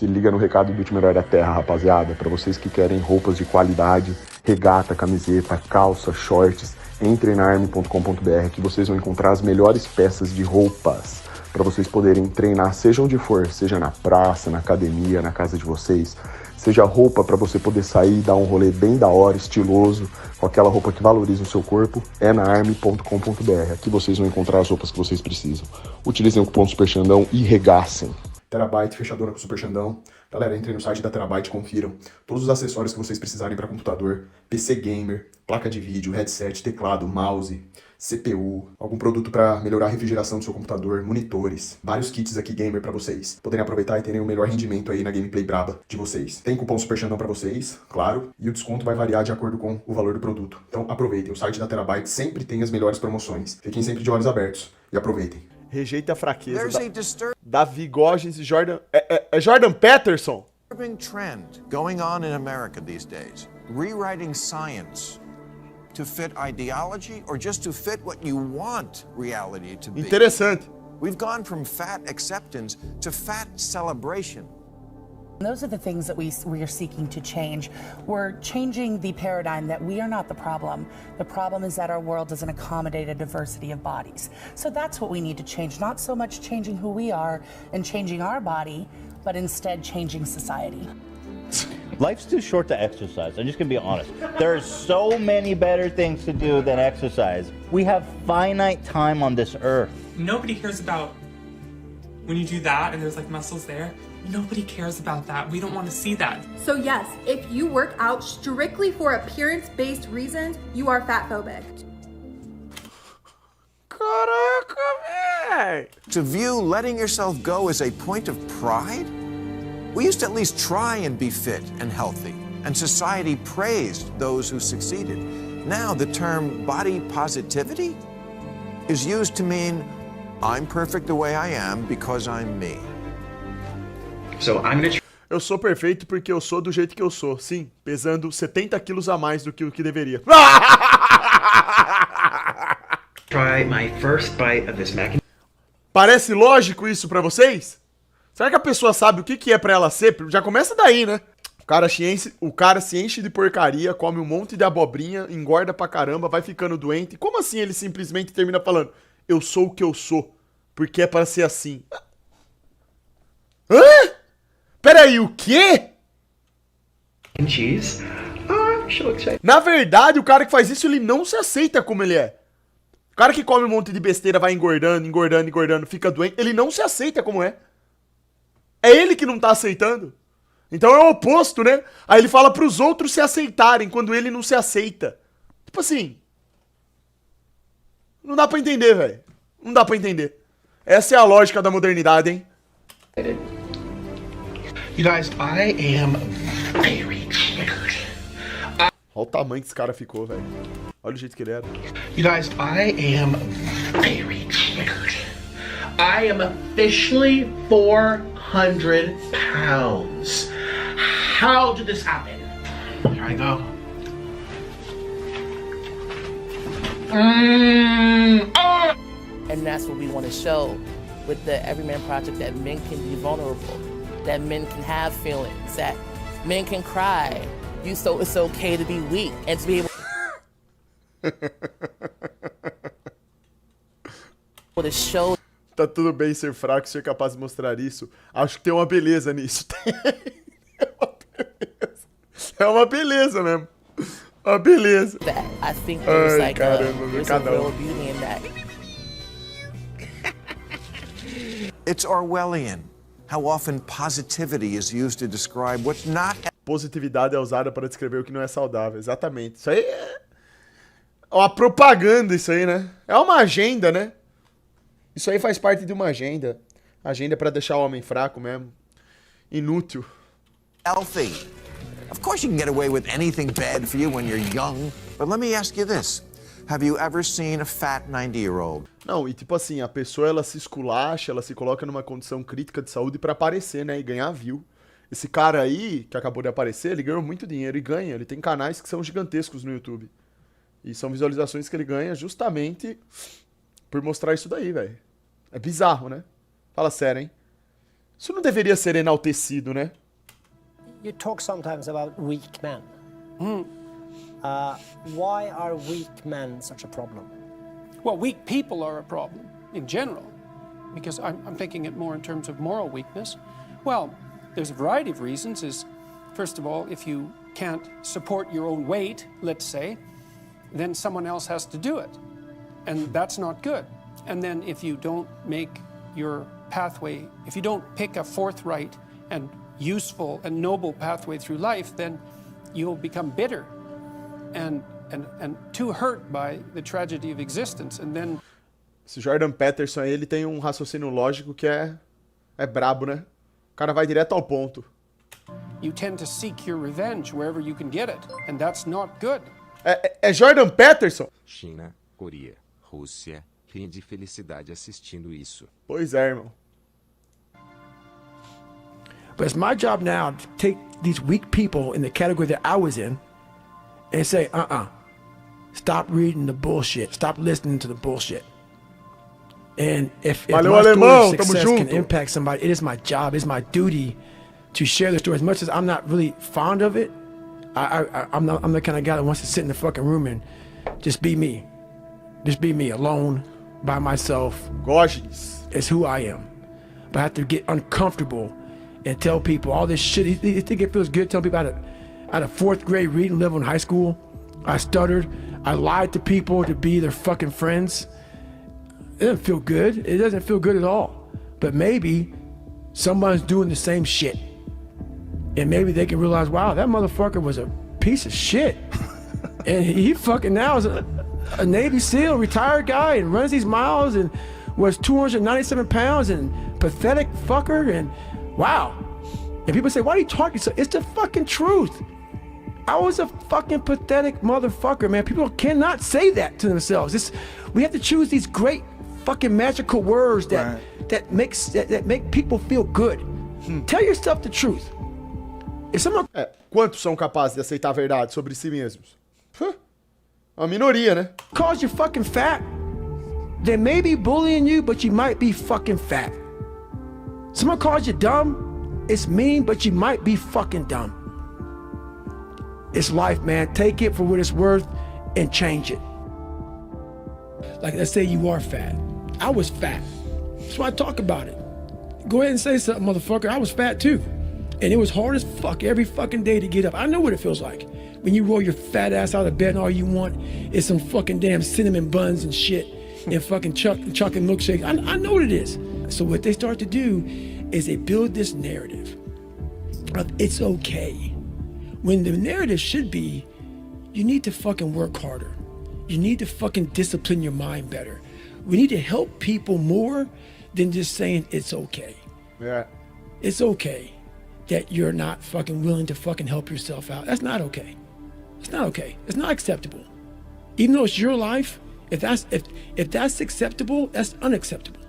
Se liga no recado do último herói da Terra, rapaziada. Para vocês que querem roupas de qualidade, regata, camiseta, calça, shorts, entrem na army.com.br que vocês vão encontrar as melhores peças de roupas para vocês poderem treinar, seja onde for, seja na praça, na academia, na casa de vocês, seja roupa para você poder sair e dar um rolê bem da hora, estiloso, com aquela roupa que valoriza o seu corpo, é na army.com.br. Aqui vocês vão encontrar as roupas que vocês precisam. Utilizem o cupom SUPERXANDÃO e regacem. Terabyte, fechadora com Super Xandão. Galera, entrem no site da Terabyte e confiram todos os acessórios que vocês precisarem para computador, PC gamer, placa de vídeo, headset, teclado, mouse, CPU, algum produto para melhorar a refrigeração do seu computador, monitores, vários kits aqui gamer para vocês poderem aproveitar e terem o melhor rendimento aí na gameplay braba de vocês. Tem cupom Super Xandão para vocês, claro, e o desconto vai variar de acordo com o valor do produto. Então aproveitem, o site da Terabyte sempre tem as melhores promoções. Fiquem sempre de olhos abertos e aproveitem. Rejeita a fraqueza da Goggins e Jordan... É Jordan Peterson? Trend going on in America these days. Rewriting science to fit ideology or just to fit what you want reality to be. Interessante. We've gone from fat acceptance to fat celebration. Those are the things that we are seeking to change. We're changing the paradigm that we are not the problem. The problem is that our world doesn't accommodate a diversity of bodies. So that's what we need to change. Not so much changing who we are and changing our body, but instead changing society. Life's too short to exercise. I'm just gonna be honest. There's so many better things to do than exercise. We have finite time on this earth. Nobody cares about when you do that and there's like muscles there. Nobody cares about that. We don't want to see that. So yes, if you work out strictly for appearance-based reasons, you are fatphobic. Caraca, véi! To view letting yourself go as a point of pride? We used to at least try and be fit and healthy, and society praised those who succeeded. Now the term body positivity is used to mean I'm perfect the way I am because I'm me. Eu sou perfeito porque eu sou do jeito que eu sou. Sim, pesando 70 quilos a mais do que o que deveria. Try my first bite of this mac. Parece lógico isso pra vocês? Será que a pessoa sabe o que é pra ela ser? Já começa daí, né? O cara se enche de porcaria, come um monte de abobrinha, engorda pra caramba, vai ficando doente. Como assim ele simplesmente termina falando, eu sou o que eu sou, porque é pra ser assim? Hã? Peraí, o quê? Na verdade, o cara que faz isso, ele não se aceita como ele é. O cara que come um monte de besteira, vai engordando, engordando, engordando, fica doente, ele não se aceita como é. É ele que não tá aceitando. Então é o oposto, né? Aí ele fala pros outros se aceitarem, quando ele não se aceita. Tipo assim... Não dá pra entender, velho. Não dá pra entender. Essa é a lógica da modernidade, hein? You guys, I am very triggered. Olha o tamanho que esse cara ficou, velho. Olha o jeito que ele era. You guys, I am very triggered. I am officially 400 pounds. How did this happen? Here I go. And that's what we want to show with the Everyman Project, that men can be vulnerable, that men can have feelings, that men can cry. So it's okay to be weak and to be able to show. Tá tudo bem ser fraco, ser capaz de mostrar isso. Acho que tem uma beleza nisso. É uma beleza mesmo. Uma beleza. I think there's like caramba, there's a real beauty in that. It's Orwellian. How often positivity is used to describe what's not. Positividade é usada para descrever o que não é saudável. Exatamente. Isso aí é uma propaganda, isso aí, né? É uma agenda, né? Isso aí faz parte de uma agenda. Agenda para deixar o homem fraco mesmo. Inútil. Healthy. Of course you can get away with anything bad for you when you're young, but let me ask you this. Have you ever seen a fat 90-year-old? Não, e tipo assim, a pessoa ela se esculacha, ela se coloca numa condição crítica de saúde pra aparecer, né, e ganhar view. Esse cara aí, que acabou de aparecer, ele ganhou muito dinheiro e ganha. Ele tem canais que são gigantescos no YouTube. E são visualizações que ele ganha justamente por mostrar isso daí, velho. É bizarro, né? Fala sério, hein? Isso não deveria ser enaltecido, né? You talk sometimes about weak men. Why are weak men such a problem? Well, weak people are a problem in general, because I'm thinking it more in terms of moral weakness. Well, there's a variety of reasons. First of all, if you can't support your own weight, let's say, then someone else has to do it. And that's not good. And then if you don't make your pathway, if you don't pick a forthright and useful and noble pathway through life, then you'll become bitter and too hurt by the tragedy of existence. And then Esse Jordan Peterson aí, ele tem um raciocínio lógico que é brabo, né? O cara vai direto ao ponto. you tend to seek your revenge wherever you can get it, and that's not good. É Jordan Peterson? China, Coreia, Rússia, ri de felicidade assistindo isso. Pois é, irmão. But it's my job now to take these weak people in the category that I was in and say, stop reading the bullshit. Stop listening to the bullshit. And if my story of success can impact somebody, it is my job, it's my duty to share the story. As much as I'm not really fond of it, I'm the kind of guy that wants to sit in the fucking room and just be me. Just be me, alone, by myself. Goggins. It's who I am. But I have to get uncomfortable and tell people all this shit. You think it feels good telling people I had a 4th grade reading level in high school? I stuttered. I lied to people to be their fucking friends. It doesn't feel good. It doesn't feel good at all. But maybe someone's doing the same shit. And maybe they can realize, wow, that motherfucker was a piece of shit. And he fucking now is a Navy SEAL, retired guy, and runs these miles and was 297 pounds and pathetic fucker. And wow. And people say, why are you talking so? It's the fucking truth. I was a fucking pathetic motherfucker, man. People cannot say that to themselves. We have to choose these great fucking magical words that make people feel good. Tell yourself the truth. If someone... Quantos são capazes de aceitar a verdade sobre si mesmos? Uma minoria, né? Calls you fucking fat. They may be bullying you, but you might be fucking fat. Someone calls you dumb, it's mean, but you might be fucking dumb. It's life, man. Take it for what it's worth and change it. Like, let's say you are fat. I was fat. That's why I talk about it. Go ahead and say something, motherfucker. I was fat too. And it was hard as fuck every fucking day to get up. I know what it feels like. When you roll your fat ass out of bed and all you want is some fucking damn cinnamon buns and shit and fucking chocolate milkshakes. I know what it is. So what they start to do is they build this narrative of it's okay. When the narrative should be, you need to fucking work harder. You need to fucking discipline your mind better. We need to help people more than just saying it's okay. Yeah. It's okay that you're not fucking willing to fucking help yourself out. That's not okay. It's not okay. It's not acceptable. Even though it's your life, if that's acceptable, that's unacceptable.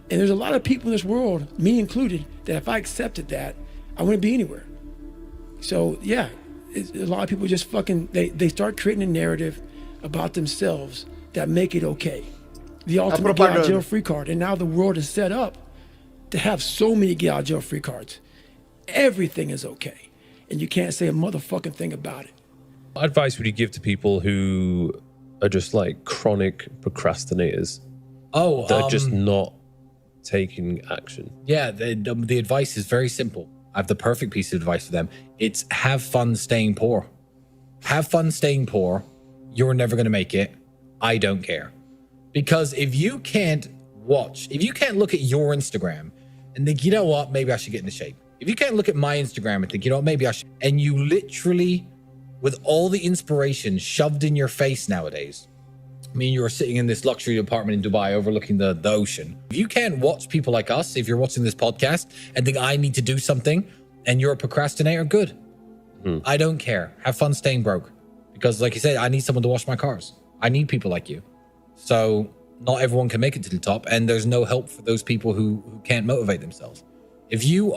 And there's a lot of people in this world, me included, that if I accepted that, I wouldn't be anywhere. So yeah, a lot of people just fucking, they start creating a narrative about themselves that make it okay. The ultimate get out of jail free card. And now the world is set up to have so many get out of jail free cards. Everything is okay. And you can't say a motherfucking thing about it. What advice would you give to people who are just like chronic procrastinators? That are just not taking action. Yeah, the advice is very simple. I have the perfect piece of advice for them. It's have fun staying poor. Have fun staying poor. You're never going to make it. I don't care. Because if you can't look at your Instagram and think, you know what, maybe I should get into shape. If you can't look at my Instagram and think, you know what, maybe I should. And you literally, with all the inspiration shoved in your face nowadays, I mean, you're sitting in this luxury apartment in Dubai overlooking the ocean. If you can't watch people like us, if you're watching this podcast and think I need to do something and you're a procrastinator, good. I don't care. Have fun staying broke. Because like you said, I need someone to wash my cars. I need people like you. So not everyone can make it to the top, and there's no help for those people who can't motivate themselves. If you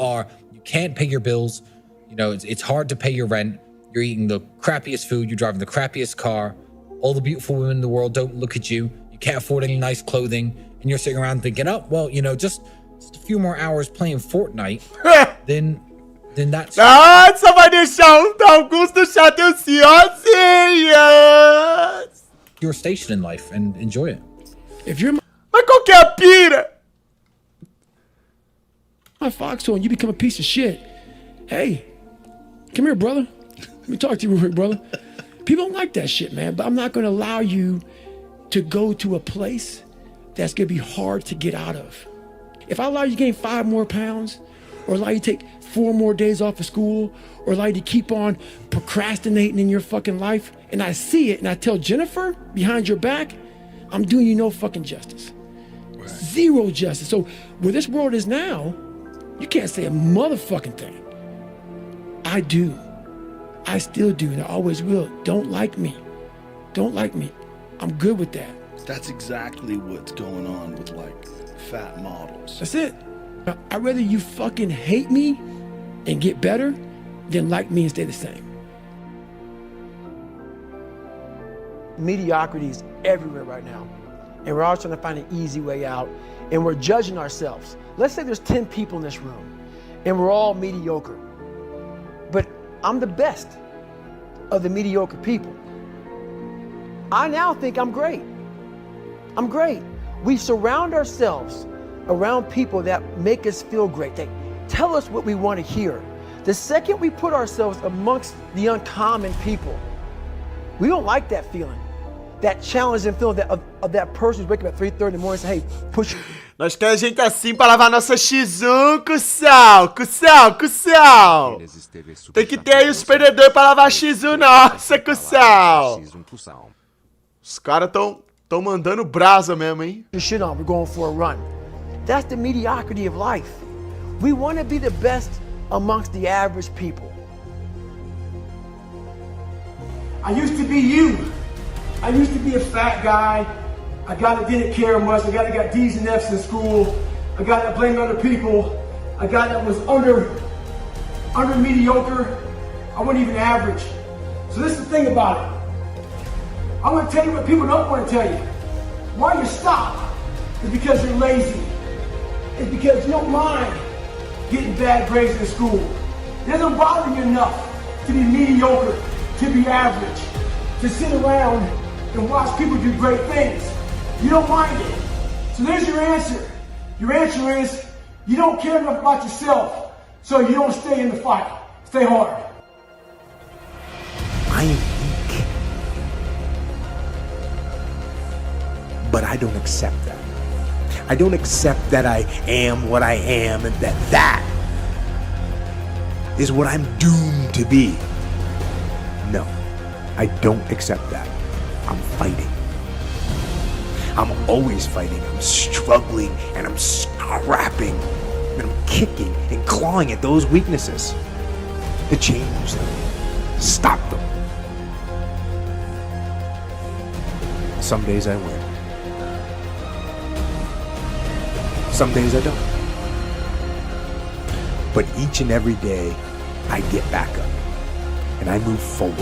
can't pay your bills, you know, it's hard to pay your rent, you're eating the crappiest food, you're driving the crappiest car, all the beautiful women in the world don't look at you, you can't afford any nice clothing, and you're sitting around thinking, oh, well, you know, just just a few more hours playing Fortnite, then that's... Nossa, vai deixar o Augusto chateaucinhos! your station in life and enjoy it. If you're Mas qual que é a pira? my foxhole and you become a piece of shit, hey, come here, brother. Let me talk to you real quick, brother. People don't like that shit, man, but I'm not going to allow you to go to a place that's going to be hard to get out of. If I allow you to gain 5 more pounds, or allow you to take 4 more days off of school, or allow you to keep on procrastinating in your fucking life, and I see it and I tell Jennifer behind your back, I'm doing you no fucking justice. Right. Zero justice. So where this world is now, you can't say a motherfucking thing. I do. I still do, and I always will. Don't like me. Don't like me. I'm good with that. That's exactly what's going on with like fat models. That's it. I'd rather you fucking hate me and get better than like me and stay the same. Mediocrity is everywhere right now. And we're all trying to find an easy way out. And we're judging ourselves. Let's say there's 10 people in this room and we're all mediocre. But I'm the best of the mediocre people. I now think I'm great. I'm great. We surround ourselves around people that make us feel great. They tell us what we want to hear. The second we put ourselves amongst the uncommon people, we don't like that feeling. That challenging feeling of that person who's waking up at 3:30 in the morning and say, hey, push. Nós queremos gente assim pra lavar nossa X1, Cussão. Tem que ter aí os perdedores pra lavar X1, nossa, Cussão. Os caras tão mandando brasa mesmo, hein? Shit on, we're going for a run. That's the mediocrity of life. We want to be the best amongst the average people. I used to be you. I used to be a fat guy. A guy that didn't care much. A guy that got D's and F's in school. A guy that blamed other people. A guy that was under mediocre. I wasn't even average. So this is the thing about it. I'm going to tell you what people don't want to tell you. Why you stop is because you're lazy. It's because you don't mind getting bad grades in school. It doesn't bother you enough to be mediocre, to be average, to sit around and watch people do great things. You don't mind it. So there's your answer. Your answer is you don't care enough about yourself, so you don't stay in the fight. Stay hard. I am weak. But I don't accept that. I don't accept that I am what I am and that is what I'm doomed to be. No, I don't accept that. I'm fighting. I'm always fighting. I'm struggling and I'm scrapping and I'm kicking and clawing at those weaknesses to change them, stop them. Some days I win. Some days I don't. But each and every day, I get back up and I move forward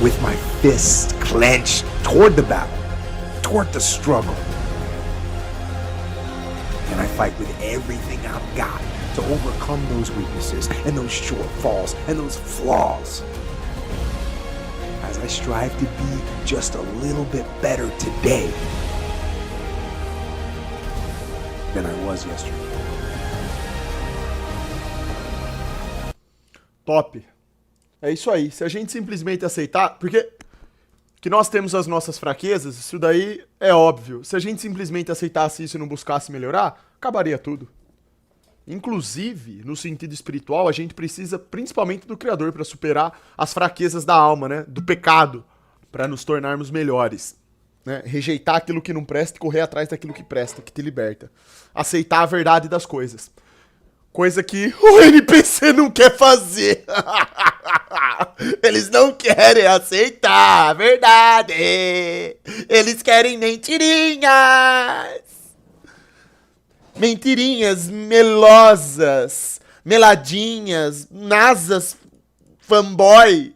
with my fists clenched toward the battle, toward the struggle. And I fight with everything I've got to overcome those weaknesses and those shortfalls and those flaws. As I strive to be just a little bit better today than I was yesterday. Top. É isso aí. Se a gente simplesmente aceitar, porque que nós temos as nossas fraquezas, isso daí é óbvio. Se a gente simplesmente aceitasse isso e não buscasse melhorar, acabaria tudo. Inclusive, no sentido espiritual, a gente precisa principalmente do Criador para superar as fraquezas da alma, né? Do pecado, para nos tornarmos melhores. Né? Rejeitar aquilo que não presta e correr atrás daquilo que presta, que te liberta. Aceitar a verdade das coisas. Coisa que o NPC não quer fazer. Eles não querem aceitar a verdade. Eles querem mentirinhas. Mentirinhas melosas, meladinhas, nasas, fanboy.